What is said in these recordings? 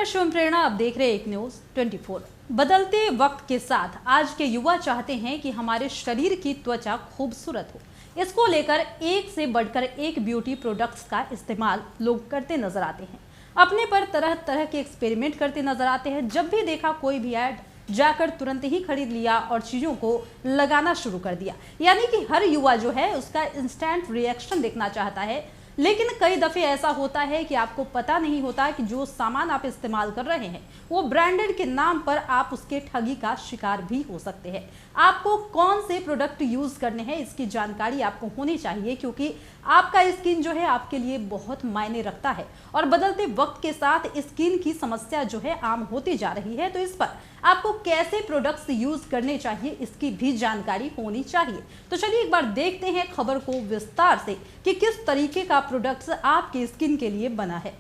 शिवम प्रेरणा, आप देख रहे हैं एक न्यूज 24। बदलते वक्त के साथ आज के युवा चाहते हैं कि हमारे शरीर की त्वचा खूबसूरत हो। इसको लेकर एक से बढ़कर एक ब्यूटी प्रोडक्ट्स का इस्तेमाल लोग करते नजर आते हैं। अपने पर तरह तरह के एक्सपेरिमेंट करते नजर आते हैं। जब भी देखा कोई भी ऐड, जाकर तुरंत ही खरीद लिया और चीजों को लगाना शुरू कर दिया। यानी कि हर युवा जो है उसका इंस्टेंट रिएक्शन देखना चाहता है। लेकिन कई दफे ऐसा होता है कि आपको पता नहीं होता कि जो सामान आप इस्तेमाल कर रहे हैं वो ब्रांडेड के नाम पर आप उसके ठगी का शिकार भी हो सकते हैं। आपको कौन से प्रोडक्ट यूज करने हैं इसकी जानकारी आपको होनी चाहिए, क्योंकि आपका स्किन जो है आपके लिए बहुत मायने रखता है और बदलते वक्त के साथ स्किन की समस्या जो है आम होती जा रही है। तो इस पर आपको कैसे प्रोडक्ट्स यूज करने चाहिए इसकी भी जानकारी होनी चाहिए। तो चलिए एक बार देखते हैं खबर को विस्तार से कि किस तरीके का प्रोडक्ट्स आपकी स्किन के लिए बना है।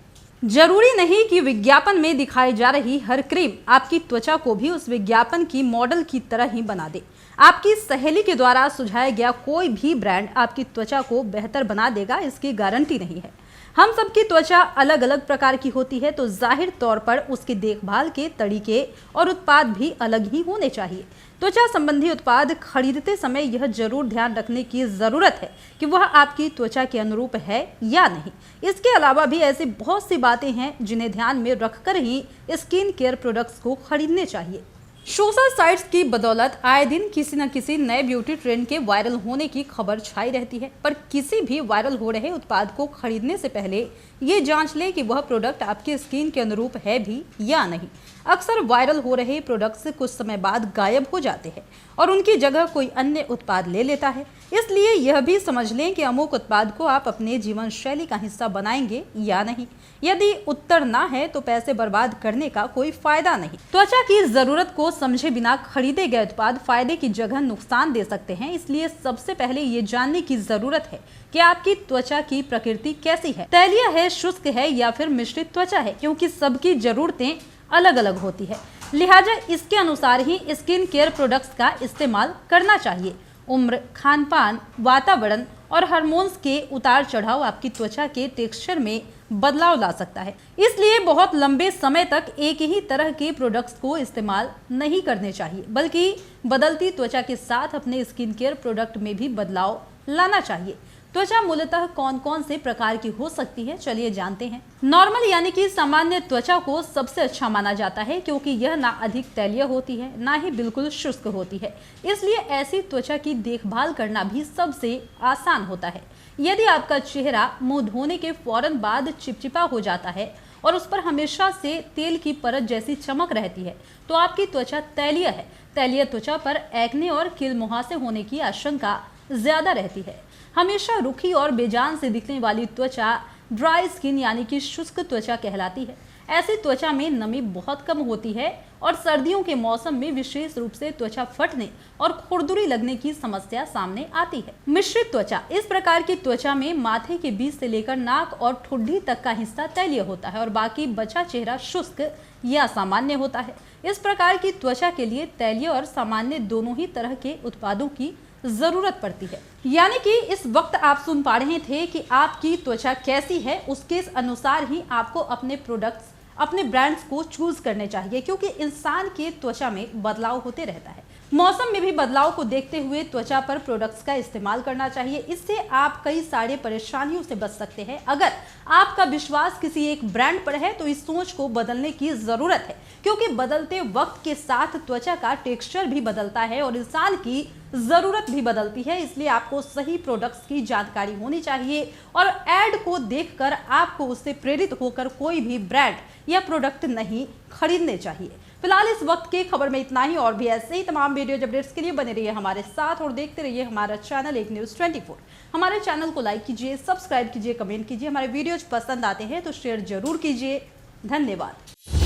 जरूरी नहीं कि विज्ञापन में दिखाई जा रही हर क्रीम आपकी त्वचा को भी उस विज्ञापन की मॉडल की तरह ही बना दे। आपकी सहेली के द्वारा सुझाया गया कोई भी ब्रांड आपकी त्वचा को बेहतर बना देगा, इसकी गारंटी नहीं है। हम सबकी त्वचा अलग अलग प्रकार की होती है, तो जाहिर तौर पर उसकी देखभाल के तरीके और उत्पाद भी अलग ही होने चाहिए। त्वचा संबंधी उत्पाद खरीदते समय यह जरूर ध्यान रखने की जरूरत है कि वह आपकी त्वचा के अनुरूप है या नहीं। इसके अलावा भी ऐसी बहुत सी बातें हैं जिन्हें ध्यान में रखकर ही स्किन केयर प्रोडक्ट्स को खरीदने चाहिए। सोशल साइट्स की बदौलत आए दिन किसी न किसी नए ब्यूटी ट्रेंड के वायरल होने की खबर छाई रहती है, पर किसी भी वायरल हो रहे उत्पाद को खरीदने से पहले ये जांच लें कि वह प्रोडक्ट आपके स्किन के अनुरूप है भी या नहीं। अक्सर वायरल हो रहे प्रोडक्ट्स कुछ समय बाद गायब हो जाते हैं और उनकी जगह कोई अन्य उत्पाद ले लेता है। इसलिए यह भी समझ लें कि अमुक उत्पाद को आप अपने जीवन शैली का हिस्सा बनाएंगे या नहीं। यदि उत्तर ना है तो पैसे बर्बाद करने का कोई फायदा नहीं। त्वचा की जरूरत को समझे बिना खरीदे गए उत्पाद फायदे की जगह नुकसान दे सकते हैं। इसलिए सबसे पहले ये जानने की जरूरत है कि आपकी त्वचा की प्रकृति कैसी है, तैलीय है, शुष्क है या फिर मिश्रित त्वचा है, क्योंकि सबकी जरूरतें अलग अलग होती है। लिहाजा इसके अनुसार ही स्किन केयर प्रोडक्ट्स का इस्तेमाल करना चाहिए। उम्र, खान पान, वातावरण और हार्मोन्स के उतार चढ़ाव आपकी त्वचा के टेक्सचर में बदलाव ला सकता है। इसलिए बहुत लंबे समय तक एक ही तरह के प्रोडक्ट्स को इस्तेमाल नहीं करने चाहिए, बल्कि बदलती त्वचा के साथ अपने स्किन केयर प्रोडक्ट में भी बदलाव लाना चाहिए। त्वचा मूलतः कौन कौन से प्रकार की हो सकती है, चलिए जानते हैं। नॉर्मल यानी कि सामान्य त्वचा को सबसे अच्छा माना जाता है, क्योंकि यह ना अधिक तैलीय होती है ना ही बिल्कुल शुष्क होती है। इसलिए ऐसी त्वचा की देखभाल करना भी सबसे आसान होता है। यदि आपका चेहरा मुंह धोने के फौरन बाद चिपचिपा हो जाता है और उस पर हमेशा से तेल की परत जैसी चमक रहती है, तो आपकी त्वचा तैलीय है। तैलीय त्वचा पर एक्ने और कील मुहासे होने की आशंका ज्यादा रहती है। हमेशा रुखी और बेजान से दिखने वाली त्वचा ड्राई स्किन यानी कि शुष्क त्वचा कहलाती है। ऐसी त्वचा में नमी बहुत कम होती है और सर्दियों के मौसम में विशेष रूप से त्वचा फटने और खुरदुरी लगने की समस्या सामने आती है। मिश्रित त्वचा, इस प्रकार की त्वचा में माथे के बीच से लेकर नाक और ठुड्डी तक का हिस्सा तैलीय होता है और बाकी बचा चेहरा शुष्क या सामान्य होता है। इस प्रकार की त्वचा के लिए तैलीय और सामान्य दोनों ही तरह के उत्पादों की जरूरत पड़ती है। यानी कि इस वक्त आप सुन पा रहे थे कि आपकी त्वचा कैसी है, उसके अनुसार ही आपको अपने प्रोडक्ट्स, अपने ब्रांड्स को चूज करने चाहिए, क्योंकि इंसान के त्वचा में बदलाव होते रहता है। मौसम में भी बदलाव को देखते हुए त्वचा पर प्रोडक्ट्स का इस्तेमाल करना चाहिए। इससे आप कई सारे परेशानियों से बच सकते हैं। अगर आपका विश्वास किसी एक ब्रांड पर है तो इस सोच को बदलने की जरूरत है, क्योंकि बदलते वक्त के साथ त्वचा का टेक्सचर भी बदलता है और इंसान की जरूरत भी बदलती है। इसलिए आपको सही प्रोडक्ट्स की जानकारी होनी चाहिए और एड को देखकर आपको उससे प्रेरित होकर कोई भी ब्रांड या प्रोडक्ट नहीं खरीदने चाहिए। फिलहाल इस वक्त की खबर में इतना ही, और भी ऐसे ही तमाम वीडियो अपडेट्स के लिए बने रहिए हमारे साथ और देखते रहिए हमारा चैनल एक न्यूज 24। हमारे चैनल को लाइक कीजिए, सब्सक्राइब कीजिए, कमेंट कीजिए। हमारे वीडियोज पसंद आते हैं तो शेयर जरूर कीजिए। धन्यवाद।